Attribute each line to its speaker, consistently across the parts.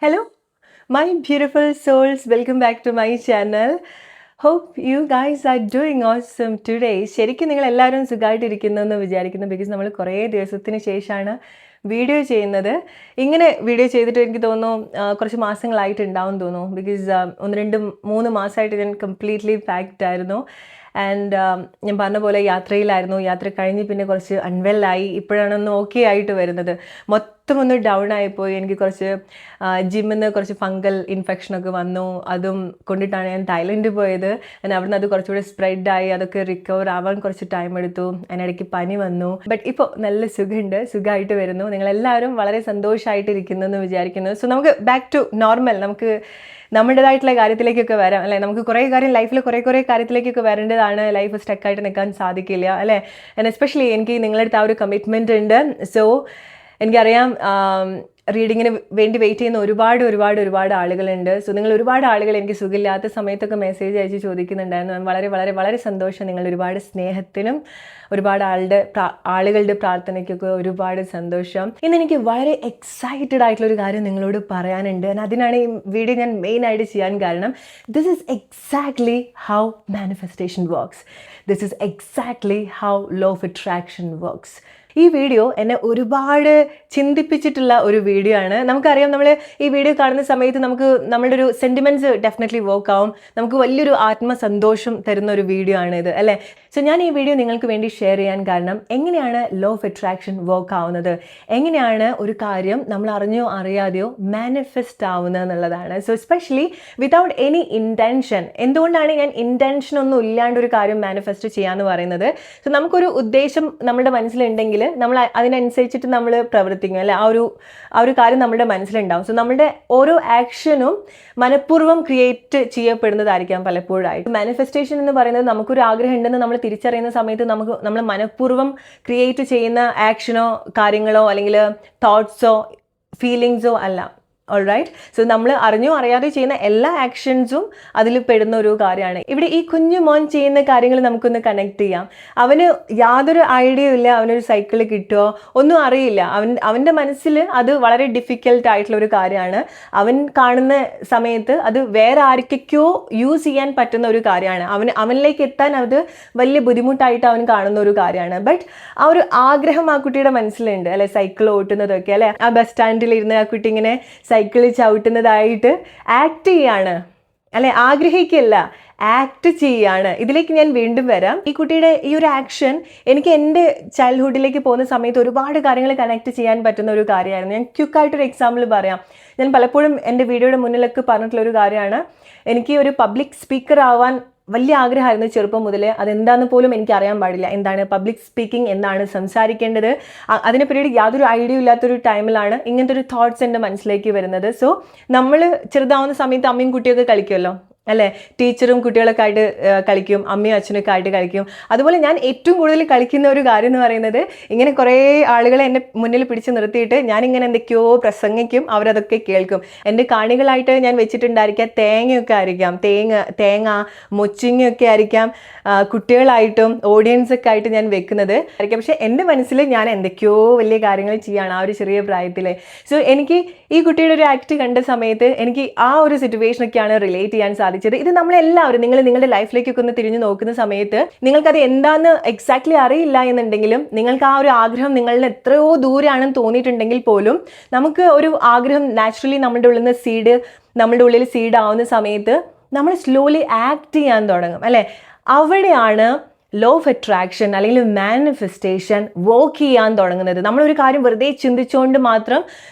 Speaker 1: Hello, my beautiful souls. Welcome back to my channel. Hope you guys are doing awesome today. ശരിക്കും നിങ്ങൾ എല്ലാവരും സുഖമായിട്ടിരിക്കുന്നു എന്ന് വിചാരിക്കുന്നു. ബിക്കോസ് നമ്മൾ കുറേ ദിവസത്തിന് ശേഷമാണ് വീഡിയോ ചെയ്യുന്നത്. ഇങ്ങനെ വീഡിയോ ചെയ്തിട്ട് എനിക്ക് തോന്നുന്നു കുറച്ച് മാസങ്ങളായിട്ടുണ്ടാവും തോന്നുന്നു. ബിക്കോസ് 1-2-3 മാസമായിട്ട് ഞാൻ കംപ്ലീറ്റ്ലി പാക്ഡ് ആയിരുന്നു. ആൻഡ് ഞാൻ പറഞ്ഞ പോലെ യാത്രയിലായിരുന്നു. യാത്ര കഴിഞ്ഞ് പിന്നെ കുറച്ച് അൺവെല്ലായി. ഇപ്പോഴാണ് ഒന്ന് ഓക്കെ ആയിട്ട് വരുന്നത്. മൊത്തം ഒന്ന് ഡൗൺ ആയിപ്പോയി. എനിക്ക് കുറച്ച് ജിമ്മിൽ നിന്ന് കുറച്ച് ഫംഗൽ ഇൻഫെക്ഷനൊക്കെ വന്നു. അതും കൊണ്ടിട്ടാണ് ഞാൻ തായ്ലൻഡ് പോയത്. അവിടുന്ന് അത് കുറച്ചുകൂടെ സ്പ്രെഡായി. അതൊക്കെ റിക്കവർ ആവാൻ കുറച്ച് ടൈം എടുത്തു. അതിനിടയ്ക്ക് പനി വന്നു. ബട്ട് ഇപ്പോൾ നല്ല സുഖമായിട്ട് വരുന്നു. നിങ്ങളെല്ലാവരും വളരെ സന്തോഷമായിട്ടിരിക്കുന്നു എന്ന് വിചാരിക്കുന്നു. സോ നമുക്ക് ബാക്ക് ടു നോർമൽ. നമുക്ക് നമ്മുടേതായിട്ടുള്ള കാര്യത്തിലേക്കൊക്കെ വരാം അല്ലേ. നമുക്ക് കുറേ കാര്യം ലൈഫിൽ കുറേ കാര്യത്തിലേക്കൊക്കെ വരേണ്ടതാണ്. ലൈഫ് സ്റ്റക്കായിട്ട് നിൽക്കാൻ സാധിക്കില്ല അല്ലേ. ആൻഡ് എസ്പെഷ്യലി എനിക്ക് നിങ്ങളുടെ അടുത്ത് ആ ഒരു കമ്മിറ്റ്മെൻറ്റ് ഉണ്ട്. സോ എനിക്കറിയാം റീഡിങ്ങിന് വേണ്ടി വെയിറ്റ് ചെയ്യുന്ന ഒരുപാട് ആളുകളുണ്ട്. സോ നിങ്ങൾ ഒരുപാട് ആളുകൾ എനിക്ക് സുഖമില്ലാത്ത സമയത്തൊക്കെ മെസ്സേജ് അയച്ച് ചോദിക്കുന്നുണ്ടായിരുന്നു. വളരെ സന്തോഷം. നിങ്ങൾ ഒരുപാട് സ്നേഹത്തിനും ഒരുപാട് ആളുകളുടെ പ്രാർത്ഥനയ്ക്കൊക്കെ ഒരുപാട് സന്തോഷം. ഇന്ന് എനിക്ക് വളരെ എക്സൈറ്റഡ് ആയിട്ടുള്ളൊരു കാര്യം നിങ്ങളോട് പറയാനുണ്ട്. അതിനാണ് ഈ വീഡിയോ ഞാൻ മെയിനായിട്ട് ചെയ്യാൻ കാരണം. This is exactly how manifestation works. This is exactly how law of attraction works. ഈ വീഡിയോ എന്നെ ഒരുപാട് ചിന്തിപ്പിച്ചിട്ടുള്ള ഒരു വീഡിയോ ആണ്. നമുക്കറിയാം, നമ്മൾ ഈ വീഡിയോ കാണുന്ന സമയത്ത് നമ്മളുടെ ഒരു സെൻറ്റിമെൻറ്റ്സ് ഡെഫിനറ്റ്ലി വർക്ക് ആവും. നമുക്ക് വലിയൊരു ആത്മസന്തോഷം തരുന്ന ഒരു വീഡിയോ ആണ് ഇത് അല്ലേ. സോ ഞാൻ ഈ വീഡിയോ നിങ്ങൾക്ക് വേണ്ടി ഷെയർ ചെയ്യാൻ കാരണം എങ്ങനെയാണ് ലോ ഓഫ് അട്രാക്ഷൻ വർക്ക് ആവുന്നത്, എങ്ങനെയാണ് ഒരു കാര്യം നമ്മൾ അറിഞ്ഞോ അറിയാതെയോ മാനിഫെസ്റ്റ് ആവുന്നത് എന്നുള്ളതാണ്. So especially without any intention. എന്തുകൊണ്ടാണ് ഞാൻ ഇൻറ്റൻഷൻ ഒന്നും ഇല്ലാണ്ട് ഒരു കാര്യം മാനിഫെസ്റ്റ് ചെയ്യാന്ന് പറയുന്നത്? സോ നമുക്കൊരു ഉദ്ദേശം നമ്മുടെ മനസ്സിലുണ്ടെങ്കിൽ നമ്മൾ അതിനനുസരിച്ചിട്ട് നമ്മൾ പ്രവർത്തിക്കും അല്ലെ. ആ ഒരു കാര്യം നമ്മുടെ മനസ്സിലുണ്ടാവും. സോ നമ്മുടെ ഓരോ ആക്ഷനും മനഃപൂർവ്വം ക്രിയേറ്റ് ചെയ്യപ്പെടുന്നതായിരിക്കാം പലപ്പോഴായിട്ട്. മാനിഫെസ്റ്റേഷൻ എന്ന് പറയുന്നത് നമുക്കൊരു ആഗ്രഹം ഉണ്ടെന്ന് നമ്മൾ തിരിച്ചറിയുന്ന സമയത്ത് നമ്മൾ മനഃപൂർവ്വം ക്രിയേറ്റ് ചെയ്യുന്ന ആക്ഷനോ കാര്യങ്ങളോ അല്ലെങ്കിൽ തോട്ട്സോ ഫീലിങ്സോ അല്ല. ഓൾറൈറ്റ്. സോ നമ്മൾ അറിഞ്ഞോ അറിയാതെ ചെയ്യുന്ന എല്ലാ ആക്ഷൻസും അതിൽ പെടുന്ന ഒരു കാര്യമാണ്. ഇവിടെ ഈ കുഞ്ഞു മോൻ ചെയ്യുന്ന കാര്യങ്ങൾ നമുക്കൊന്ന് കണക്ട് ചെയ്യാം. അവന് യാതൊരു ഐഡിയയും ഇല്ല അവനൊരു സൈക്കിൾ കിട്ടുമോ ഒന്നും അറിയില്ല. അവൻ്റെ മനസ്സിൽ അത് വളരെ ഡിഫിക്കൽട്ട് ആയിട്ടുള്ള ഒരു കാര്യമാണ്. അവൻ കാണുന്ന സമയത്ത് അത് വേറെ ആർക്കൊക്കെയോ യൂസ് ചെയ്യാൻ പറ്റുന്ന ഒരു കാര്യമാണ്. അവനിലേക്ക് എത്താൻ അത് വലിയ ബുദ്ധിമുട്ടായിട്ട് അവൻ കാണുന്ന ഒരു കാര്യമാണ്. ബട്ട് ആ ഒരു ആഗ്രഹം ആ കുട്ടിയുടെ മനസ്സിലുണ്ട് അല്ലെ. സൈക്കിൾ ഓട്ടുന്നതൊക്കെ അല്ലെ. ആ ബസ് സ്റ്റാൻഡിൽ ഇരുന്ന് ആ കുട്ടി ഇങ്ങനെ സൈക്കിളിൽ ചവിട്ടുന്നതായിട്ട് ആക്ട് ചെയ്യാണ് അല്ലെ. ആഗ്രഹിക്കല്ല, ആക്ട് ചെയ്യാണ്. ഇതിലേക്ക് ഞാൻ വീണ്ടും വരാം. ഈ കുട്ടിയുടെ ഈ ഒരു ആക്ഷൻ എനിക്ക് എൻ്റെ ചൈൽഡ്ഹുഡിലേക്ക് പോകുന്ന സമയത്ത് ഒരുപാട് കാര്യങ്ങൾ കണക്ട് ചെയ്യാൻ പറ്റുന്ന ഒരു കാര്യമായിരുന്നു. ഞാൻ ക്വിക്കായിട്ടൊരു എക്സാമ്പിൾ പറയാം. ഞാൻ പലപ്പോഴും എൻ്റെ വീഡിയോയുടെ മുന്നിലൊക്കെ പറഞ്ഞിട്ടുള്ളൊരു കാര്യമാണ്. എനിക്ക് ഒരു പബ്ലിക് സ്പീക്കർ ആവാൻ വലിയ ആഗ്രഹമായിരുന്നു ചെറുപ്പം മുതലേ. അതെന്താണെന്ന് പോലും എനിക്ക് അറിയാൻ പാടില്ല. എന്താണ് പബ്ലിക് സ്പീക്കിംഗ്, എന്താണ് സംസാരിക്കേണ്ടത്, അതിനെപ്പറ്റി യാതൊരു ഐഡിയ ഇല്ലാത്തൊരു ടൈമിലാണ് ഇങ്ങനത്തെ ഒരു തോട്ട്സ് എൻ്റെ മനസ്സിലേക്ക് വരുന്നത്. സോ നമ്മൾ ചെറുതാവുന്ന സമയത്ത് അമ്മയും കുട്ടിയൊക്കെ കളിക്കുമല്ലോ അല്ലേ. ടീച്ചറും കുട്ടികളൊക്കെ ആയിട്ട് കളിക്കും, അമ്മയും അച്ഛനൊക്കെ ആയിട്ട് കളിക്കും. അതുപോലെ ഞാൻ ഏറ്റവും കൂടുതൽ കളിക്കുന്ന ഒരു കാര്യം എന്ന് പറയുന്നത്, ഇങ്ങനെ കുറേ ആളുകളെ എൻ്റെ മുന്നിൽ പിടിച്ച് നിർത്തിയിട്ട് ഞാനിങ്ങനെ എന്തൊക്കെയോ പ്രസംഗിക്കും, അവരതൊക്കെ കേൾക്കും. എൻ്റെ കാണികളായിട്ട് ഞാൻ വെച്ചിട്ടുണ്ടായിരിക്കാം തേങ്ങയൊക്കെ ആയിരിക്കാം, തേങ്ങ മൊച്ചിങ്ങയൊക്കെ ആയിരിക്കാം കുട്ടികളായിട്ടും ഓഡിയൻസൊക്കെ ആയിട്ട് ഞാൻ വെക്കുന്നത് ആയിരിക്കാം. പക്ഷേ എൻ്റെ മനസ്സിൽ ഞാൻ എന്തൊക്കെയോ വലിയ കാര്യങ്ങൾ ചെയ്യുകയാണ് ആ ഒരു ചെറിയ പ്രായത്തിൽ. സോ എനിക്ക് ഈ കുട്ടിയുടെ ഒരു ആക്ട് കണ്ട സമയത്ത് എനിക്ക് ആ ഒരു സിറ്റുവേഷനൊക്കെയാണ് റിലേറ്റ് ചെയ്യാൻ സാധിച്ചത്. ഇത് നമ്മളെല്ലാവരും നിങ്ങളുടെ ലൈഫിലേക്കൊക്കെ ഒന്ന് തിരിഞ്ഞു നോക്കുന്ന സമയത്ത് നിങ്ങൾക്കത് എന്താണെന്ന് എക്സാക്ട്ലി അറിയില്ല എന്നുണ്ടെങ്കിലും നിങ്ങൾക്ക് ആ ഒരു ആഗ്രഹം നിങ്ങളുടെ എത്രയോ ദൂരെയാണെന്ന് തോന്നിയിട്ടുണ്ടെങ്കിൽ പോലും നമുക്ക് ഒരു ആഗ്രഹം നാച്ചുറലി നമ്മുടെ ഉള്ളിൽ സീഡ് ആവുന്ന സമയത്ത് നമ്മൾ സ്ലോലി ആക്ട് ചെയ്യാൻ തുടങ്ങും അല്ലേ. അവിടെയാണ് ലോ ഓഫ് അട്രാക്ഷൻ അല്ലെങ്കിൽ മാനിഫെസ്റ്റേഷൻ വർക്ക് ചെയ്യാൻ തുടങ്ങുന്നത്. നമ്മളൊരു കാര്യം വെറുതെ ചിന്തിച്ചുകൊണ്ട് മാത്രം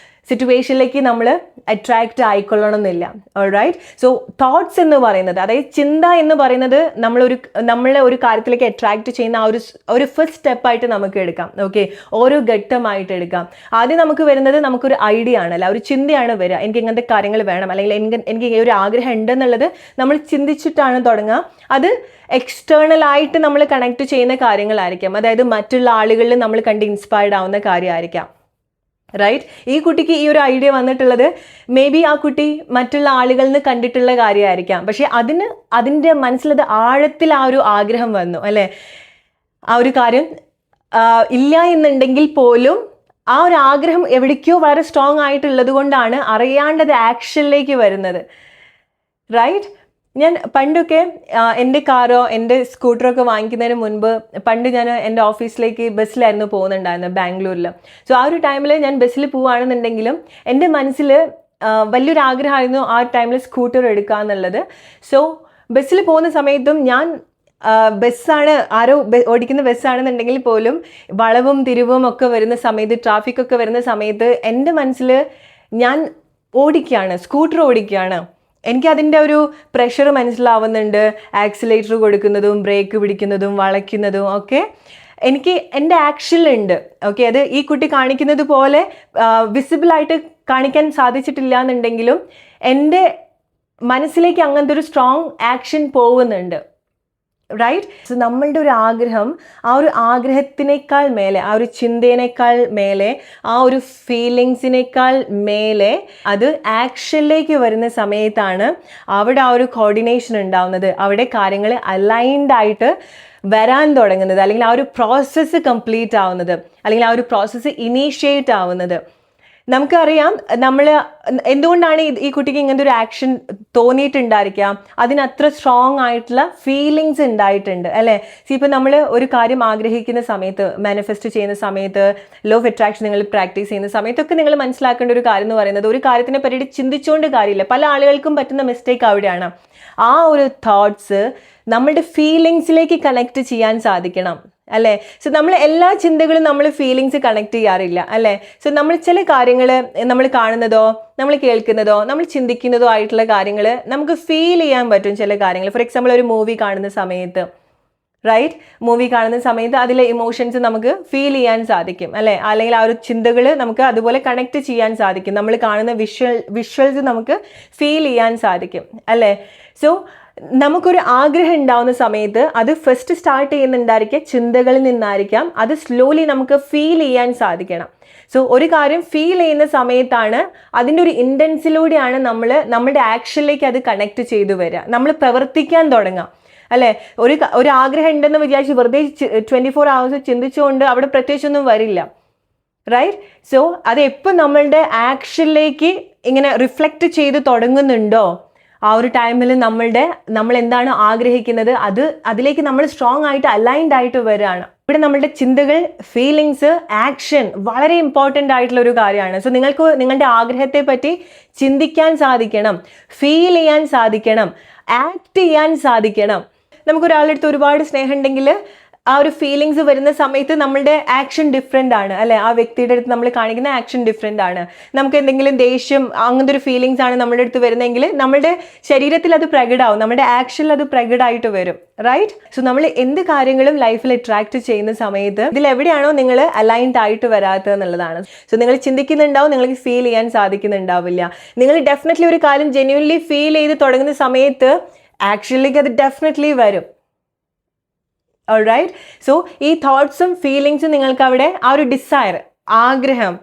Speaker 1: സിറ്റുവേഷനിലേക്ക് നമ്മൾ അട്രാക്റ്റ് ആയിക്കൊള്ളണമെന്നില്ല. ഓൾറൈറ്റ്. സോ തോട്ട്സ് എന്ന് പറയുന്നത്, അതായത് ചിന്ത എന്ന് പറയുന്നത് നമ്മളെ ഒരു കാര്യത്തിലേക്ക് അട്രാക്റ്റ് ചെയ്യുന്ന ഒരു ഫസ്റ്റ് സ്റ്റെപ്പായിട്ട് നമുക്ക് എടുക്കാം. ഓക്കെ, ഓരോ ഘട്ടമായിട്ട് എടുക്കാം. ആദ്യം നമുക്ക് വരുന്നത് നമുക്കൊരു ഐഡിയ ആണല്ലോ, ഒരു ചിന്തയാണ് വരിക. എനിക്ക് ഇങ്ങനത്തെ കാര്യങ്ങൾ വേണം അല്ലെങ്കിൽ എനിക്ക് ഈ ഒരു ആഗ്രഹം ഉണ്ടെന്നുള്ളത് നമ്മൾ ചിന്തിച്ചിട്ടാണ് തുടങ്ങുക. അത് എക്സ്റ്റേണലായിട്ട് നമ്മൾ കണക്ട് ചെയ്യുന്ന കാര്യങ്ങളായിരിക്കാം. അതായത് മറ്റുള്ള ആളുകളിൽ നമ്മൾ കണ്ട് ഇൻസ്പയർഡ് ആവുന്ന കാര്യമായിരിക്കാം. റൈറ്റ്. ഈ കുട്ടിക്ക് ഈ ഒരു ഐഡിയ വന്നിട്ടുള്ളത് മേ ബി ആ കുട്ടി മറ്റുള്ള ആളുകളിൽ നിന്ന് കണ്ടിട്ടുള്ള കാര്യമായിരിക്കാം. പക്ഷെ അതിൻ്റെ മനസ്സിലത് ആഴത്തിൽ ആ ഒരു ആഗ്രഹം വന്നു അല്ലേ. ആ ഒരു കാര്യം ഇല്ല എന്നുണ്ടെങ്കിൽ പോലും ആ ഒരു ആഗ്രഹം എവിടേക്കോ വളരെ സ്ട്രോങ് ആയിട്ടുള്ളത് കൊണ്ടാണ് അറിയാണ്ടത് ആക്ഷനിലേക്ക് വരുന്നത്. റൈറ്റ്? ഞാൻ പണ്ടൊക്കെ എൻ്റെ കാറോ എൻ്റെ സ്കൂട്ടറോ ഒക്കെ വാങ്ങിക്കുന്നതിന് മുൻപ് പണ്ട് ഞാൻ എൻ്റെ ഓഫീസിലേക്ക് ബസ്സിലായിരുന്നു പോകുന്നുണ്ടായിരുന്നത് ബാംഗ്ലൂരിൽ. സോ ആ ഒരു ടൈമിൽ ഞാൻ ബസ്സിൽ പോവുകയാണെന്നുണ്ടെങ്കിലും എൻ്റെ മനസ്സിൽ വലിയൊരു ആഗ്രഹമായിരുന്നു ആ ടൈമിൽ സ്കൂട്ടർ എടുക്കുക എന്നുള്ളത്. സോ ബസ്സിൽ പോകുന്ന സമയത്തും ഞാൻ ബസ്സാണ് ആരോ ഓടിക്കുന്ന ബസ്സാണെന്നുണ്ടെങ്കിൽ പോലും വളവും തിരിവും ഒക്കെ വരുന്ന സമയത്ത്, ട്രാഫിക് ഒക്കെ വരുന്ന സമയത്ത് എൻ്റെ മനസ്സിൽ ഞാൻ ഓടിക്കുകയാണ്, സ്കൂട്ടർ ഓടിക്കുകയാണ്. എനിക്കതിൻ്റെ ഒരു പ്രഷർ മനസ്സിലാവുന്നുണ്ട്. ആക്സിലേറ്റർ കൊടുക്കുന്നതും ബ്രേക്ക് പിടിക്കുന്നതും വളയ്ക്കുന്നതും ഒക്കെ എനിക്ക് എൻ്റെ ആക്ഷനിലുണ്ട്. ഓക്കെ, അത് ഈ കുട്ടി കാണിക്കുന്നത് പോലെ വിസിബിളായിട്ട് കാണിക്കാൻ സാധിച്ചിട്ടില്ല എന്നുണ്ടെങ്കിലും എൻ്റെ മനസ്സിലേക്ക് അങ്ങനത്തെ ഒരു സ്ട്രോങ് ആക്ഷൻ പോകുന്നുണ്ട്. റൈറ്റ്? സോ നമ്മളുടെ ഒരു ആഗ്രഹം, ആ ഒരു ആഗ്രഹത്തിനേക്കാൾ മേലെ, ആ ഒരു ചിന്തേനേക്കാൾ മേലെ, ആ ഒരു ഫീലിങ്സിനേക്കാൾ മേലെ അത് ആക്ഷനിലേക്ക് വരുന്ന സമയത്താണ് അവിടെ ആ ഒരു കോർഡിനേഷൻ ഉണ്ടാവുന്നത്. അവിടെ കാര്യങ്ങൾ അലൈൻഡ് ആയിട്ട് വരാൻ തുടങ്ങുന്നത്, അല്ലെങ്കിൽ ആ ഒരു പ്രോസസ്സ് കംപ്ലീറ്റ് ആവുന്നത്, അല്ലെങ്കിൽ ആ ഒരു പ്രോസസ്സ് ഇനീഷ്യേറ്റ് ആവുന്നത്. നമുക്കറിയാം നമ്മൾ എന്തുകൊണ്ടാണ് ഈ കുട്ടിക്ക് ഇങ്ങനത്തെ ഒരു ആക്ഷൻ തോന്നിയിട്ടുണ്ടായിരിക്കാം. അതിനത്ര സ്ട്രോങ് ആയിട്ടുള്ള ഫീലിങ്സ് ഉണ്ടായിട്ടുണ്ട് അല്ലേ. ഇപ്പം നമ്മൾ ഒരു കാര്യം ആഗ്രഹിക്കുന്ന സമയത്ത്, മാനിഫെസ്റ്റ് ചെയ്യുന്ന സമയത്ത്, ലോ ഓഫ് അട്രാക്ഷൻ നിങ്ങൾ പ്രാക്ടീസ് ചെയ്യുന്ന സമയത്തൊക്കെ നിങ്ങൾ മനസ്സിലാക്കേണ്ട ഒരു കാര്യം എന്ന് പറയുന്നത്, ഒരു കാര്യത്തിനെ പറ്റി ചിന്തിച്ചുകൊണ്ട് കാര്യമില്ല. പല ആളുകൾക്കും പറ്റുന്ന മിസ്റ്റേക്ക് അവിടെയാണ്. ആ ഒരു തോട്ട്സ് നമ്മളുടെ ഫീലിങ്സിലേക്ക് കണക്ട് ചെയ്യാൻ സാധിക്കണം അല്ലേ. സോ നമ്മൾ എല്ലാ ചിന്തകളും നമ്മൾ ഫീലിങ്സ് കണക്ട് ചെയ്യാറില്ല അല്ലേ. സോ നമ്മൾ ചില കാര്യങ്ങൾ നമ്മൾ കാണുന്നതോ നമ്മൾ കേൾക്കുന്നതോ നമ്മൾ ചിന്തിക്കുന്നതോ ആയിട്ടുള്ള കാര്യങ്ങൾ നമുക്ക് ഫീൽ ചെയ്യാൻ പറ്റും. ചില കാര്യങ്ങൾ, ഫോർ എക്സാമ്പിൾ ഒരു മൂവി കാണുന്ന സമയത്ത്, റൈറ്റ്, മൂവി കാണുന്ന സമയത്ത് അതിലെ ഇമോഷൻസ് നമുക്ക് ഫീൽ ചെയ്യാൻ സാധിക്കും അല്ലേ. അല്ലെങ്കിൽ ആ ഒരു ചിന്തകൾ നമുക്ക് അതുപോലെ കണക്ട് ചെയ്യാൻ സാധിക്കും. നമ്മൾ കാണുന്ന വിഷ്വൽസ് നമുക്ക് ഫീൽ ചെയ്യാൻ സാധിക്കും അല്ലേ. സോ നമുക്കൊരു ആഗ്രഹം ഉണ്ടാവുന്ന സമയത്ത് അത് ഫസ്റ്റ് സ്റ്റാർട്ട് ചെയ്യുന്നുണ്ടായിരിക്കാം ചിന്തകളിൽ നിന്നായിരിക്കാം. അത് സ്ലോലി നമുക്ക് ഫീൽ ചെയ്യാൻ സാധിക്കണം. സോ ഒരു കാര്യം ഫീൽ ചെയ്യുന്ന സമയത്താണ് അതിൻ്റെ ഒരു ഇൻറ്റൻസിലൂടെയാണ് നമ്മുടെ ആക്ഷനിലേക്ക് അത് കണക്ട് ചെയ്തു വരിക, നമ്മൾ പ്രവർത്തിക്കാൻ തുടങ്ങാം അല്ലേ. ഒരു ആഗ്രഹം ഉണ്ടെന്ന് വിചാരിച്ച് വെറുതെ 24 hours ചിന്തിച്ചുകൊണ്ട് അവിടെ പ്രത്യേകിച്ചൊന്നും വരില്ല. റൈറ്റ്? സോ അത് എപ്പോൾ നമ്മളുടെ ആക്ഷനിലേക്ക് ഇങ്ങനെ റിഫ്ലക്റ്റ് ചെയ്ത് തുടങ്ങുന്നുണ്ടോ, ആ ഒരു ടൈമിൽ നമ്മൾ എന്താണ് ആഗ്രഹിക്കുന്നത് അതിലേക്ക് നമ്മൾ സ്ട്രോങ് ആയിട്ട് അലൈൻഡ് ആയിട്ട് വരികയാണ്. ഇവിടെ നമ്മളുടെ ചിന്തകൾ, ഫീലിങ്സ്, ആക്ഷൻ വളരെ ഇമ്പോർട്ടൻ്റ് ആയിട്ടുള്ള ഒരു കാര്യമാണ്. സോ നിങ്ങൾക്ക് നിങ്ങളുടെ ആഗ്രഹത്തെ പറ്റി ചിന്തിക്കാൻ സാധിക്കണം, ഫീൽ ചെയ്യാൻ സാധിക്കണം, ആക്ട് ചെയ്യാൻ സാധിക്കണം. നമുക്കൊരാളുടെ അടുത്ത് ഒരുപാട് സ്നേഹം ഉണ്ടെങ്കിൽ ആ ഒരു ഫീലിങ്സ് വരുന്ന സമയത്ത് നമ്മളുടെ ആക്ഷൻ ഡിഫറെൻ്റ് ആണ് അല്ലേ. ആ വ്യക്തിയുടെ അടുത്ത് നമ്മൾ കാണിക്കുന്ന ആക്ഷൻ ഡിഫറെൻ്റ് ആണ്. നമുക്ക് എന്തെങ്കിലും ദേഷ്യം, അങ്ങനത്തെ ഒരു ഫീലിങ്സ് ആണ് നമ്മുടെ അടുത്ത് വരുന്നതെങ്കിൽ നമ്മളുടെ ശരീരത്തിൽ അത് പ്രകടമാവും, നമ്മുടെ ആക്ഷനിൽ അത് പ്രകടമായിട്ട് വരും. റൈറ്റ്? സോ നമ്മൾ എന്ത് കാര്യങ്ങളും ലൈഫിൽ അട്രാക്ട് ചെയ്യുന്ന സമയത്ത് ഇതിലെവിടെയാണോ നിങ്ങൾ അലൈൻഡ് ആയിട്ട് വരാത്തത് എന്നുള്ളതാണ്. സോ നിങ്ങൾ ചിന്തിക്കുന്നുണ്ടാവും, നിങ്ങൾക്ക് ഫീൽ ചെയ്യാൻ സാധിക്കുന്നുണ്ടാവില്ല. നിങ്ങൾ ഡെഫിനറ്റ്ലി ഒരു കാര്യം ജെന്യുവൻലി ഫീൽ ചെയ്ത് തുടങ്ങുന്ന സമയത്ത് ആക്ഷനിലേക്ക് അത് ഡെഫിനറ്റ്ലി വരും. ഓൾറൈറ്റ്? സോ ഈ തോട്ട്സും ഫീലിങ്സും നിങ്ങൾക്ക് അവിടെ ആ ഒരു ഡിസയർ, ആഗ്രഹം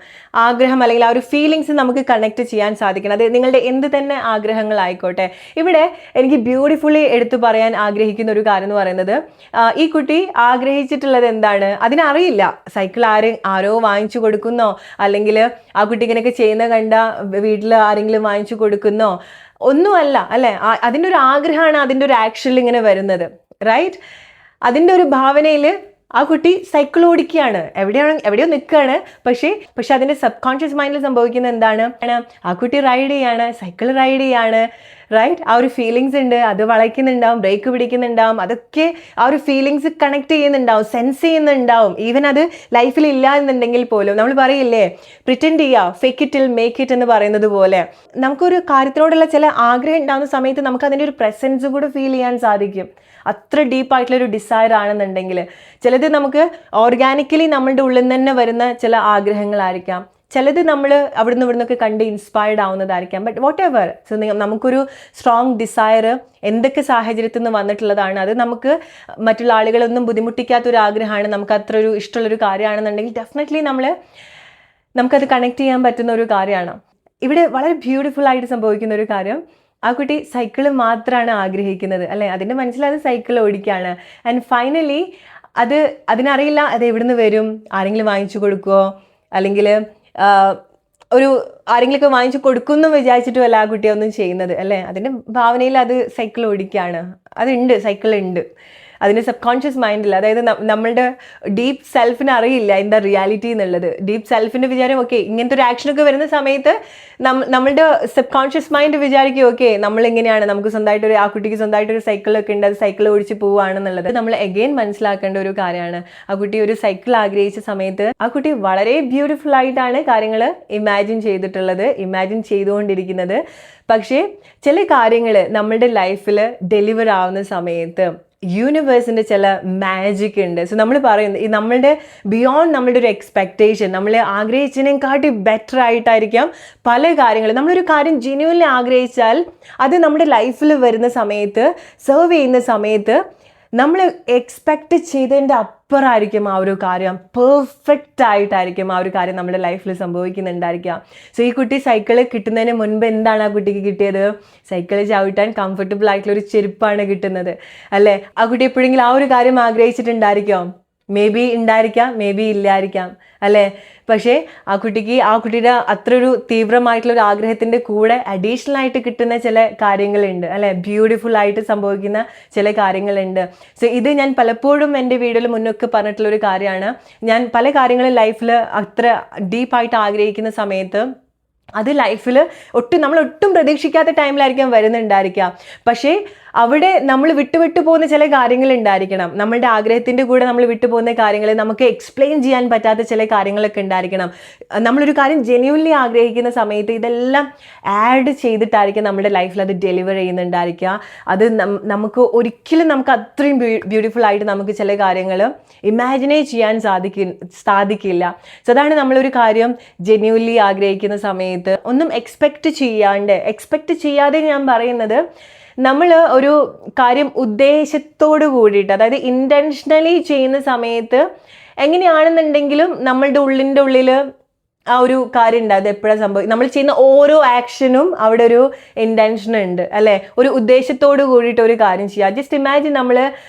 Speaker 1: അല്ലെങ്കിൽ ആ ഒരു ഫീലിങ്സ് നമുക്ക് കണക്ട് ചെയ്യാൻ സാധിക്കണം. അത് നിങ്ങളുടെ എന്ത് തന്നെ ആഗ്രഹങ്ങളായിക്കോട്ടെ. ഇവിടെ എനിക്ക് ബ്യൂട്ടിഫുള്ളി എടുത്തു പറയാൻ ആഗ്രഹിക്കുന്ന ഒരു കാര്യം എന്ന് പറയുന്നത്, ഈ കുട്ടി ആഗ്രഹിച്ചിട്ടുള്ളത് എന്താണ് അതിനറിയില്ല. സൈക്കിൾ ആരോ വാങ്ങിച്ചു കൊടുക്കുന്നോ, അല്ലെങ്കിൽ ആ കുട്ടി ഇങ്ങനെയൊക്കെ ചെയ്യുന്ന കണ്ട വീട്ടിൽ ആരെങ്കിലും വാങ്ങിച്ചു കൊടുക്കുന്നോ ഒന്നുമല്ല അല്ലേ. അതിൻ്റെ ഒരു ആഗ്രഹമാണ് അതിൻ്റെ ഒരു ആക്ഷനിൽ ഇങ്ങനെ വരുന്നത്. റൈറ്റ്? അതിൻ്റെ ഒരു ഭാവനയിൽ ആ കുട്ടി സൈക്കിൾ ഓടിക്കുകയാണ്, എവിടെയോ നിൽക്കുകയാണ്. പക്ഷെ അതിൻ്റെ സബ് കോൺഷ്യസ് മൈൻഡിൽ സംഭവിക്കുന്നത് എന്താണ്, ആ കുട്ടി റൈഡ് ചെയ്യാണ്, സൈക്കിൾ റൈഡ് ചെയ്യാണ്. റൈറ്റ്? ആ ഒരു ഫീലിങ്സ് ഉണ്ട്, അത് വളയ്ക്കുന്നുണ്ടാവും, ബ്രേക്ക് പിടിക്കുന്നുണ്ടാവും, അതൊക്കെ ആ ഒരു ഫീലിങ്സ് കണക്ട് ചെയ്യുന്നുണ്ടാവും, സെൻസ് ചെയ്യുന്നുണ്ടാവും. ഈവൻ അത് ലൈഫിൽ ഇല്ല എന്നുണ്ടെങ്കിൽ പോലും നമ്മൾ പറയില്ലേ, പ്രിറ്റൻഡ് ചെയ്യുക, fake it till make it എന്ന് പറയുന്നത് പോലെ, നമുക്കൊരു കാര്യത്തിനോടുള്ള ചില ആഗ്രഹം ഉണ്ടാകുന്ന സമയത്ത് നമുക്ക് അതിൻ്റെ ഒരു പ്രസൻസ് കൂടെ ഫീൽ ചെയ്യാൻ സാധിക്കും. അത്ര ഡീപ്പായിട്ടുള്ളൊരു ഡിസയർ ആണെന്നുണ്ടെങ്കിൽ. ചിലത് നമുക്ക് ഓർഗാനിക്കലി നമ്മളുടെ ഉള്ളിൽ നിന്ന് തന്നെ വരുന്ന ചില ആഗ്രഹങ്ങളായിരിക്കാം, ചിലത് നമ്മൾ അവിടുന്ന് ഇവിടുന്നൊക്കെ കണ്ട് ഇൻസ്പയർഡ് ആവുന്നതായിരിക്കാം. ബട്ട് വാട്ട് എവർ, സോ നമുക്കൊരു സ്ട്രോങ് ഡിസയർ എന്തൊക്കെ സാഹചര്യത്തിൽ നിന്ന് വന്നിട്ടുള്ളതാണ്, അത് നമുക്ക് മറ്റുള്ള ആളുകളൊന്നും ബുദ്ധിമുട്ടിക്കാത്തൊരു ആഗ്രഹമാണ്, നമുക്ക് അത്ര ഒരു ഇഷ്ടമുള്ളൊരു കാര്യമാണെന്നുണ്ടെങ്കിൽ ഡെഫിനറ്റ്ലി നമുക്കത് കണക്ട് ചെയ്യാൻ പറ്റുന്ന ഒരു കാര്യമാണ്. ഇവിടെ വളരെ ബ്യൂട്ടിഫുൾ ആയിട്ട് സംഭവിക്കുന്ന ഒരു കാര്യം, ആ കുട്ടി സൈക്കിള് മാത്രമാണ് ആഗ്രഹിക്കുന്നത് അല്ലേ. അതിൻ്റെ മനസ്സിലത് സൈക്കിൾ ഓടിക്കുകയാണ്. ആൻഡ് ഫൈനലി അതിനറിയില്ല അത് എവിടെ നിന്ന് വരും, ആരെങ്കിലും വാങ്ങിച്ചു കൊടുക്കുമോ, അല്ലെങ്കിൽ ഒരു ആരെങ്കിലുമൊക്കെ വാങ്ങിച്ച് കൊടുക്കുമെന്ന് വിചാരിച്ചിട്ടും അല്ല ആ കുട്ടി ഒന്നും ചെയ്യുന്നത് അല്ലേ. അതിൻ്റെ ഭാവനയിൽ അത് സൈക്കിൾ ഓടിക്കുകയാണ്, അതുണ്ട്, സൈക്കിൾ ഉണ്ട്. അതിൻ്റെ സബ് കോൺഷ്യസ് മൈൻഡിൽ, അതായത് നമ്മളുടെ ഡീപ്പ് സെൽഫിന് അറിയില്ല എന്താ റിയാലിറ്റി എന്നുള്ളത്. ഡീപ്പ് സെൽഫിൻ്റെ വിചാരം ഓക്കെ ഇങ്ങനത്തെ ഒരു ആക്ഷനൊക്കെ വരുന്ന സമയത്ത് നമ്മളുടെ സബ് കോൺഷ്യസ് മൈൻഡ് വിചാരിക്കും ഓക്കെ നമ്മളിങ്ങനെയാണ്, നമുക്ക് സ്വന്തമായിട്ടൊരു ആ കുട്ടിക്ക് സ്വന്തമായിട്ടൊരു സൈക്കിളൊക്കെ ഉണ്ട്, അത് സൈക്കിൾ ഓടിച്ച് പോവുകയാണെന്നുള്ളത് നമ്മൾ എഗെയിൻ മനസ്സിലാക്കേണ്ട ഒരു കാര്യമാണ്. ആ കുട്ടി ഒരു സൈക്കിൾ ആഗ്രഹിച്ച സമയത്ത് ആ കുട്ടി വളരെ ബ്യൂട്ടിഫുൾ ആയിട്ടാണ് കാര്യങ്ങൾ ഇമാജിൻ ചെയ്തുകൊണ്ടിരിക്കുന്നത്. പക്ഷേ ചില കാര്യങ്ങൾ നമ്മളുടെ ലൈഫിൽ ഡെലിവർ ആവുന്ന സമയത്ത് യൂണിവേഴ്സിൻ്റെ ചില മാജിക് ഉണ്ട്. സോ നമ്മൾ പറയുന്നത് ഈ നമ്മളുടെ ബിയോണ്ട് നമ്മളുടെ ഒരു എക്സ്പെക്റ്റേഷൻ, നമ്മൾ ആഗ്രഹിച്ചതിനെക്കാട്ടി ബെറ്റർ ആയിട്ടായിരിക്കാം പല കാര്യങ്ങളും. നമ്മളൊരു കാര്യം ജെന്യുവൻലി ആഗ്രഹിച്ചാൽ അത് നമ്മുടെ ലൈഫിൽ വരുന്ന സമയത്ത്, സെർവ് ചെയ്യുന്ന സമയത്ത് നമ്മൾ എക്സ്പെക്റ്റ് ചെയ്തതിൻ്റെ അപ്പുറമായിരിക്കും ആ ഒരു കാര്യം, പെർഫെക്റ്റ് ആയിട്ടായിരിക്കും ആ ഒരു കാര്യം നമ്മുടെ ലൈഫിൽ സംഭവിക്കുന്നുണ്ടായിരിക്കാം. സോ ഈ കുട്ടി സൈക്കിള് കിട്ടുന്നതിന് മുൻപ് എന്താണ് ആ കുട്ടിക്ക് കിട്ടിയത്? സൈക്കിള് ചവിട്ടാൻ കംഫർട്ടബിൾ ആയിട്ടുള്ള ഒരു ചെരുപ്പാണ് കിട്ടുന്നത് അല്ലേ. ആ കുട്ടി എപ്പോഴെങ്കിലും ആ ഒരു കാര്യം ആഗ്രഹിച്ചിട്ടുണ്ടായിരിക്കാം? മേ ബി ഉണ്ടായിരിക്കാം, മേ ബി ഇല്ലായിരിക്കാം അല്ലേ. പക്ഷേ ആ കുട്ടിയുടെ അത്ര ഒരു തീവ്രമായിട്ടുള്ളൊരു ആഗ്രഹത്തിൻ്റെ കൂടെ അഡീഷണൽ ആയിട്ട് കിട്ടുന്ന ചില കാര്യങ്ങളുണ്ട് അല്ലേ, ബ്യൂട്ടിഫുൾ ആയിട്ട് സംഭവിക്കുന്ന ചില കാര്യങ്ങളുണ്ട്. സോ ഇത് ഞാൻ പലപ്പോഴും എൻ്റെ വീഡിയോയിൽ മുന്നൊക്കെ പറഞ്ഞിട്ടുള്ളൊരു കാര്യമാണ്. ഞാൻ പല കാര്യങ്ങളും ലൈഫിൽ അത്ര ഡീപ്പായിട്ട് ആഗ്രഹിക്കുന്ന സമയത്ത് അത് ലൈഫിൽ നമ്മൾ ഒട്ടും പ്രതീക്ഷിക്കാത്ത ടൈമിലായിരിക്കാം വരുന്നുണ്ടായിരിക്കുക. പക്ഷേ അവിടെ നമ്മൾ വിട്ടു പോകുന്ന ചില കാര്യങ്ങൾ ഉണ്ടായിരിക്കണം. നമ്മളുടെ ആഗ്രഹത്തിൻ്റെ കൂടെ നമ്മൾ വിട്ടുപോകുന്ന കാര്യങ്ങൾ, നമുക്ക് എക്സ്പ്ലെയിൻ ചെയ്യാൻ പറ്റാത്ത ചില കാര്യങ്ങളൊക്കെ ഉണ്ടായിരിക്കണം. നമ്മളൊരു കാര്യം ജെന്യുവൻലി ആഗ്രഹിക്കുന്ന സമയത്ത് ഇതെല്ലാം ആഡ് ചെയ്തിട്ടായിരിക്കും നമ്മുടെ ലൈഫിൽ അത് ഡെലിവർ ചെയ്യുന്നുണ്ടായിരിക്കുക. അത് നമുക്ക് ഒരിക്കലും നമുക്ക് അത്രയും ബ്യൂട്ടിഫുൾ ആയിട്ട് നമുക്ക് ചില കാര്യങ്ങൾ ഇമാജിനേ ചെയ്യാൻ സാധിക്കില്ല. സോ അതാണ് നമ്മളൊരു കാര്യം ജെന്യുവൻലി ആഗ്രഹിക്കുന്ന സമയത്ത് ഒന്നും എക്സ്പെക്റ്റ് ചെയ്യാതെ ഞാൻ പറയുന്നത്, നമ്മൾ ഒരു കാര്യം ഉദ്ദേശത്തോട് കൂടിയിട്ട്, അതായത് ഇൻറ്റൻഷനലി ചെയ്യുന്ന സമയത്ത് എങ്ങനെയാണെന്നുണ്ടെങ്കിലും നമ്മളുടെ ഉള്ളിൽ ആ ഒരു കാര്യം ഉണ്ട്. അത് എപ്പോഴാണ് സംഭവിക്കും? നമ്മൾ ചെയ്യുന്ന ഓരോ ആക്ഷനും അവിടെ ഒരു ഇൻറ്റൻഷൻ ഉണ്ട് അല്ലേ. ഒരു ഉദ്ദേശത്തോട് കൂടിയിട്ട് ഒരു കാര്യം ചെയ്യുക. ജസ്റ്റ് ഇമാജിൻ നമ്മൾ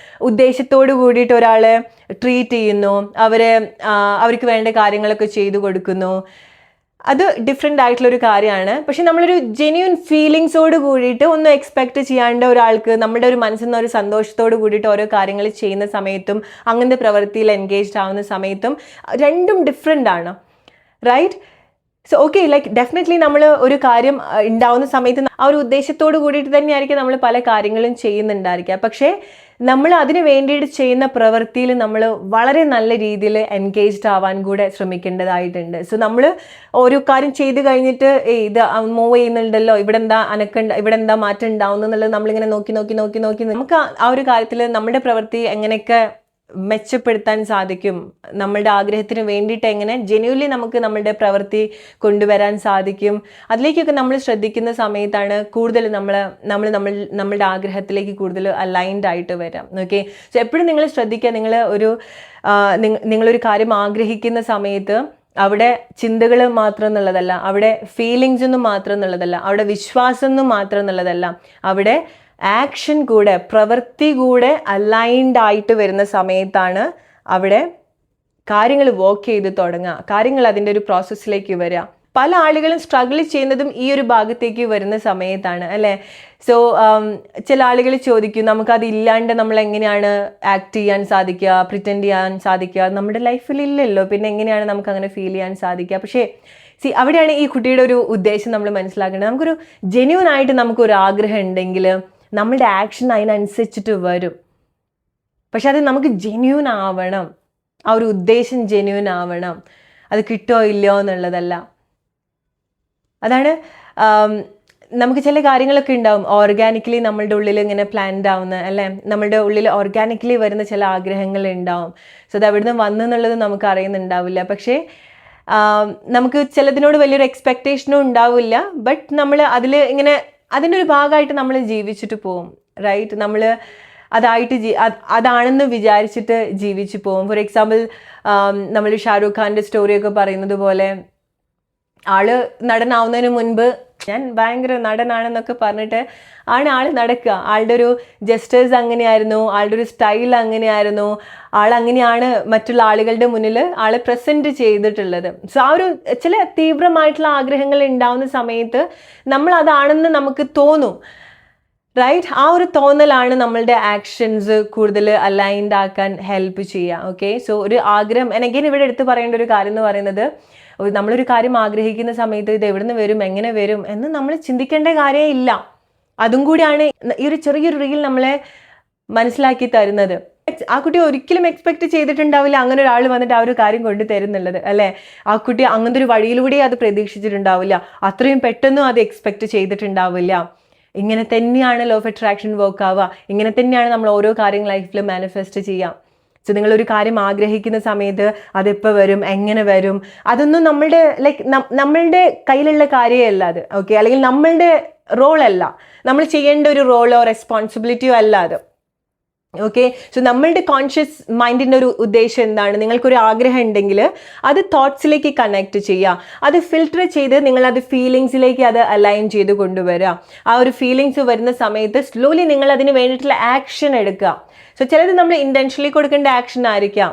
Speaker 1: ഉദ്ദേശത്തോട് കൂടിയിട്ട് ഒരാളെ ട്രീറ്റ് ചെയ്യുന്നു, അവർക്ക് വേണ്ട കാര്യങ്ങളൊക്കെ ചെയ്തു കൊടുക്കുന്നു. അത് ഡിഫറെൻ്റ് ആയിട്ടുള്ളൊരു കാര്യമാണ്. പക്ഷെ നമ്മളൊരു ജെന്യുവൻ ഫീലിങ്സോട് കൂടിയിട്ട് ഒന്നും എക്സ്പെക്റ്റ് ചെയ്യാണ്ട് ഒരാൾക്ക് നമ്മുടെ ഒരു മനസ്സിൽ നിന്ന് ഒരു സന്തോഷത്തോട് കൂടിയിട്ട് ഓരോ കാര്യങ്ങൾ ചെയ്യുന്ന സമയത്തും അങ്ങനത്തെ പ്രവൃത്തിയിൽ എൻഗേജ്ഡ് ആവുന്ന സമയത്തും രണ്ടും ഡിഫറെൻ്റ് ആണ്, right? So okay, like definitely നമ്മൾ ഒരു കാര്യം ഉണ്ടാവുന്ന സമയത്ത് ആ ഒരു ഉദ്ദേശത്തോട് കൂടിയിട്ട് തന്നെയായിരിക്കും നമ്മൾ പല കാര്യങ്ങളും ചെയ്യുന്നുണ്ടായിരിക്കുക. പക്ഷേ നമ്മൾ അതിന് വേണ്ടിയിട്ട് ചെയ്യുന്ന പ്രവൃത്തിയിൽ നമ്മൾ വളരെ നല്ല രീതിയിൽ എൻഗേജ്ഡ് ആവാൻ കൂടെ ശ്രമിക്കേണ്ടതായിട്ടുണ്ട്. സോ നമ്മൾ ഒരു കാര്യം ചെയ്ത് കഴിഞ്ഞിട്ട് ഇത് മൂവ് ചെയ്യുന്നുണ്ടല്ലോ, ഇവിടെ എന്താ മാറ്റം ഉണ്ടാവുന്നു എന്നുള്ളത് നമ്മളിങ്ങനെ നോക്കി നമുക്ക് ആ ഒരു കാര്യത്തിൽ നമ്മുടെ പ്രവൃത്തി എങ്ങനെയൊക്കെ മെച്ചപ്പെടുത്താൻ സാധിക്കും, നമ്മളുടെ ആഗ്രഹത്തിന് വേണ്ടിയിട്ട് എങ്ങനെ ജെന്യുവൻലി നമുക്ക് നമ്മളുടെ പ്രവൃത്തി കൊണ്ടുവരാൻ സാധിക്കും, അതിലേക്കൊക്കെ നമ്മൾ ശ്രദ്ധിക്കുന്ന സമയത്താണ് കൂടുതൽ നമ്മളുടെ ആഗ്രഹത്തിലേക്ക് കൂടുതൽ അലൈൻഡ് ആയിട്ട് വരാം. ഓക്കെ, സോ എപ്പോഴും നിങ്ങൾ ശ്രദ്ധിക്കുക, നിങ്ങളൊരു കാര്യം ആഗ്രഹിക്കുന്ന സമയത്ത് അവിടെ ചിന്തകൾ മാത്രം എന്നുള്ളതല്ല, അവിടെ ഫീലിങ്സ് ഒന്നും മാത്രം എന്നുള്ളതല്ല, അവിടെ വിശ്വാസം ഒന്നും മാത്രം എന്നുള്ളതല്ല, അവിടെ ആക്ഷൻ കൂടെ, പ്രവൃത്തി കൂടെ അലൈൻഡ് ആയിട്ട് വരുന്ന സമയത്താണ് അവിടെ കാര്യങ്ങൾ വർക്ക് ചെയ്ത് തുടങ്ങുക, കാര്യങ്ങൾ അതിൻ്റെ ഒരു പ്രോസസ്സിലേക്ക് വരിക. പല ആളുകളും സ്ട്രഗിൾ ചെയ്യുന്നതും ഈ ഒരു ഭാഗത്തേക്ക് വരുന്ന സമയത്താണ് അല്ലേ. സോ ചില ആളുകൾ ചോദിക്കും, നമുക്കത് ഇല്ലാണ്ട് നമ്മൾ എങ്ങനെയാണ് ആക്ട് ചെയ്യാൻ സാധിക്കുക, പ്രിറ്റൻഡ് ചെയ്യാൻ സാധിക്കുക? നമ്മുടെ ലൈഫിൽ ഇല്ലല്ലോ, പിന്നെ എങ്ങനെയാണ് നമുക്ക് അങ്ങനെ ഫീൽ ചെയ്യാൻ സാധിക്കുക? പക്ഷേ അവിടെയാണ് ഈ കുട്ടിയുടെ ഒരു ഉദ്ദേശം നമ്മൾ മനസ്സിലാക്കേണ്ടത്. നമുക്കൊരു ജെന്യുവൻ ആയിട്ട് നമുക്കൊരു ആഗ്രഹം ഉണ്ടെങ്കിൽ നമ്മളുടെ ആക്ഷൻ അതിനനുസരിച്ചിട്ട് വരും. പക്ഷെ അത് നമുക്ക് ജെന്യുവൻ ആവണം, ആ ഒരു ഉദ്ദേശം ജെന്യുവൻ ആവണം, അത് കിട്ടുമോ ഇല്ലയോ എന്നുള്ളതല്ല. അതാണ് നമുക്ക് ചില കാര്യങ്ങളൊക്കെ ഉണ്ടാവും ഓർഗാനിക്കലി നമ്മളുടെ ഉള്ളിൽ ഇങ്ങനെ പ്ലാൻഡ് ആവുന്ന അല്ലേ, നമ്മളുടെ ഉള്ളിൽ ഓർഗാനിക്കലി വരുന്ന ചില ആഗ്രഹങ്ങൾ ഉണ്ടാവും. സോ അത് എവിടുന്ന് വന്നു എന്നുള്ളത് നമുക്ക് അറിയുന്നുണ്ടാവില്ല. പക്ഷേ നമുക്ക് ചിലതിനോട് വലിയൊരു എക്സ്പെക്റ്റേഷനും ഉണ്ടാവില്ല. ബട്ട് നമ്മൾ അതിൽ ഇങ്ങനെ അതിൻ്റെ ഒരു ഭാഗമായിട്ട് നമ്മൾ ജീവിച്ചിട്ട് പോവും, റൈറ്റ്? നമ്മൾ അതാണെന്ന് വിചാരിച്ചിട്ട് ജീവിച്ചു പോവും. ഫോർ എക്സാമ്പിൾ നമ്മൾ ഷാരൂഖ് ഖാൻ്റെ സ്റ്റോറിയൊക്കെ പറയുന്നത് പോലെ ആള് നടനാവുന്നതിന് മുൻപ് ഞാൻ ഭയങ്കര നടനാണെന്നൊക്കെ പറഞ്ഞിട്ട് ആള് നടക്കുക. ആളുടെ ഒരു ജസ്റ്റേഴ്സ് അങ്ങനെയായിരുന്നു, ആളുടെ ഒരു സ്റ്റൈൽ അങ്ങനെയായിരുന്നു, ആളങ്ങനെയാണ് മറ്റുള്ള ആളുകളുടെ മുന്നിൽ ആളെ പ്രസൻറ്റ് ചെയ്തിട്ടുള്ളത്. സോ ആ ഒരു ചില തീവ്രമായിട്ടുള്ള ആഗ്രഹങ്ങൾ ഉണ്ടാവുന്ന സമയത്ത് നമ്മൾ അതാണെന്ന് നമുക്ക് തോന്നും, റൈറ്റ്? ആ ഒരു തോന്നലാണ് നമ്മളുടെ ആക്ഷൻസ് കൂടുതൽ അലൈൻഡ് ആക്കാൻ ഹെൽപ്പ് ചെയ്യുക. ഓക്കെ, സോ ഒരു ആഗ്രഹം, എനിക്ക് ഇവിടെ എടുത്ത് പറയേണ്ട ഒരു കാര്യം എന്ന് പറയുന്നത്, നമ്മളൊരു കാര്യം ആഗ്രഹിക്കുന്ന സമയത്ത് ഇത് എവിടെ നിന്ന് വരും, എങ്ങനെ വരും എന്ന് നമ്മൾ ചിന്തിക്കേണ്ട കാര്യമേ ഇല്ല. അതും കൂടിയാണ് ഈ ഒരു ചെറിയൊരു റീൽ നമ്മളെ മനസ്സിലാക്കി തരുന്നത്. ആ കുട്ടി ഒരിക്കലും എക്സ്പെക്ട് ചെയ്തിട്ടുണ്ടാവില്ല അങ്ങനെ ഒരാൾ വന്നിട്ട് ആ ഒരു കാര്യം കൊണ്ടു തരുന്നുള്ളത്, അല്ലേ? ആ കുട്ടി അങ്ങനത്തെ ഒരു വഴിയിലൂടെ അത് പ്രതീക്ഷിച്ചിട്ടുണ്ടാവില്ല, അത്രയും പെട്ടെന്നും അത് എക്സ്പെക്ട് ചെയ്തിട്ടുണ്ടാവില്ല. ഇങ്ങനെ തന്നെയാണ് ലോ ഓഫ് അട്രാക്ഷൻ വർക്ക് ആവുക, ഇങ്ങനെ തന്നെയാണ് നമ്മൾ ഓരോ കാര്യങ്ങൾ ലൈഫിൽ മാനിഫെസ്റ്റ് ചെയ്യാം. സോ നിങ്ങളൊരു കാര്യം ആഗ്രഹിക്കുന്ന സമയത്ത് അതെപ്പോൾ വരും, എങ്ങനെ വരും, അതൊന്നും നമ്മളുടെ കയ്യിലുള്ള കാര്യമല്ല അത്. ഓക്കെ, അല്ലെങ്കിൽ നമ്മളുടെ റോളല്ല, നമ്മൾ ചെയ്യേണ്ട ഒരു റോളോ റെസ്പോൺസിബിലിറ്റിയോ അല്ല അത്. ഓക്കെ, സോ നമ്മളുടെ കോൺഷ്യസ് മൈൻഡിൻ്റെ ഒരു ഉദ്ദേശം എന്താണ്? നിങ്ങൾക്കൊരു ആഗ്രഹം ഉണ്ടെങ്കിൽ അത് തോട്ട്സിലേക്ക് കണക്ട് ചെയ്യുക, അത് ഫിൽട്ടർ ചെയ്ത് നിങ്ങളത് ഫീലിങ്സിലേക്ക് അത് അലൈൻ ചെയ്ത് കൊണ്ടുവരിക. ആ ഒരു ഫീലിങ്സ് വരുന്ന സമയത്ത് സ്ലോലി നിങ്ങൾ അതിന് വേണ്ടിയിട്ടുള്ള ആക്ഷൻ എടുക്കുക. സോ ചിലത് നമ്മൾ ഇൻറ്റൻഷനലി കൊടുക്കേണ്ട ആക്ഷൻ ആയിരിക്കാം.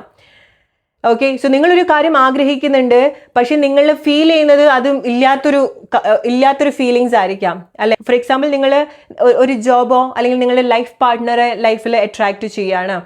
Speaker 1: ഓക്കെ, സോ നിങ്ങളൊരു കാര്യം ആഗ്രഹിക്കുന്നുണ്ട്, പക്ഷെ നിങ്ങൾ ഫീൽ ചെയ്യുന്നത് അതും ഇല്ലാത്തൊരു ഫീലിങ്സ് ആയിരിക്കാം, അല്ലെ? ഫോർ എക്സാമ്പിൾ, നിങ്ങൾ ഒരു ജോബോ അല്ലെങ്കിൽ നിങ്ങളുടെ ലൈഫ് പാർട്ട്ണറെ ലൈഫിൽ അട്രാക്റ്റ് ചെയ്യുകയാണ്,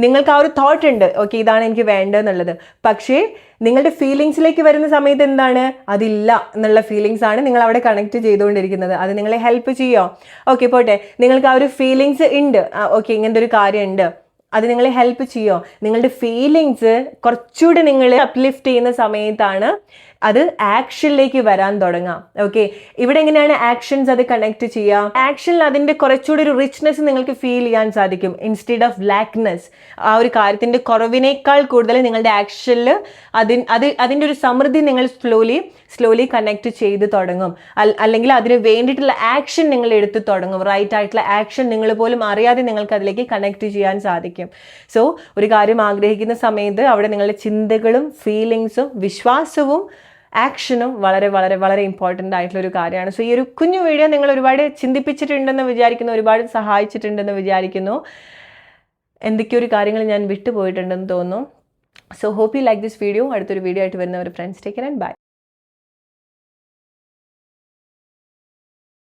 Speaker 1: നിങ്ങൾക്ക് ആ ഒരു തോട്ട് ഉണ്ട്, ഓക്കെ ഇതാണ് എനിക്ക് വേണ്ടതെന്നുള്ളത്, പക്ഷേ നിങ്ങളുടെ ഫീലിങ്സിലേക്ക് വരുന്ന സമയത്ത് എന്താണ്, അതില്ല എന്നുള്ള ഫീലിങ്സ് ആണ് നിങ്ങൾ അവിടെ കണക്ട് ചെയ്തുകൊണ്ടിരിക്കുന്നത്. അത് നിങ്ങളെ ഹെൽപ്പ് ചെയ്യുമോ? ഓക്കെ പോട്ടെ, നിങ്ങൾക്ക് ആ ഒരു ഫീലിങ്സ് ഉണ്ട്, ഓക്കെ ഇങ്ങനത്തെ ഒരു കാര്യം ഉണ്ട്, അത് നിങ്ങളെ ഹെൽപ്പ് ചെയ്യുമോ? നിങ്ങളുടെ ഫീലിങ്സ് കുറച്ചുകൂടി നിങ്ങളെ അപ്ലിഫ്റ്റ് ചെയ്യുന്ന സമയത്താണ് അത് ആക്ഷനിലേക്ക് വരാൻ തുടങ്ങാം. ഓക്കെ, ഇവിടെ എങ്ങനെയാണ് ആക്ഷൻസ് അത് കണക്ട് ചെയ്യുക? ആക്ഷനിൽ അതിൻ്റെ കുറച്ചുകൂടി ഒരു റിച്ച്നെസ് നിങ്ങൾക്ക് ഫീൽ ചെയ്യാൻ സാധിക്കും, ഇൻസ്റ്റെഡ് ഓഫ് ലാക്ക്നെസ്. ആ ഒരു കാര്യത്തിൻ്റെ കുറവിനേക്കാൾ കൂടുതൽ നിങ്ങളുടെ ആക്ഷനിൽ അതിൻ്റെ ഒരു സമൃദ്ധി നിങ്ങൾ സ്ലോലി കണക്ട് ചെയ്ത് തുടങ്ങും, അല്ലെങ്കിൽ അതിന് വേണ്ടിയിട്ടുള്ള ആക്ഷൻ നിങ്ങൾ എടുത്ത് തുടങ്ങും. റൈറ്റ് ആയിട്ടുള്ള ആക്ഷൻ നിങ്ങൾ പോലും അറിയാതെ നിങ്ങൾക്ക് അതിലേക്ക് കണക്ട് ചെയ്യാൻ സാധിക്കും. സോ ഒരു കാര്യം ആഗ്രഹിക്കുന്ന സമയത്ത് അവിടെ നിങ്ങളുടെ ചിന്തകളും ഫീലിങ്സും വിശ്വാസവും ആക്ഷനും വളരെ വളരെ വളരെ ഇമ്പോർട്ടൻ്റ് ആയിട്ടുള്ള ഒരു കാര്യമാണ്. സോ ഈ ഒരു കുഞ്ഞു വീഡിയോ നിങ്ങൾ ഒരുപാട് ചിന്തിപ്പിച്ചിട്ടുണ്ടെന്ന് വിചാരിക്കുന്നു, ഒരുപാട് സഹായിച്ചിട്ടുണ്ടെന്ന് വിചാരിക്കുന്നു. എന്തൊക്കെയോ ഒരു കാര്യങ്ങൾ ഞാൻ വിട്ടുപോയിട്ടുണ്ടെന്ന് തോന്നുന്നു. So hope you like this video. അടുത്തൊരു വീഡിയോ ആയിട്ട് വരുന്നവർ friends, take care and by.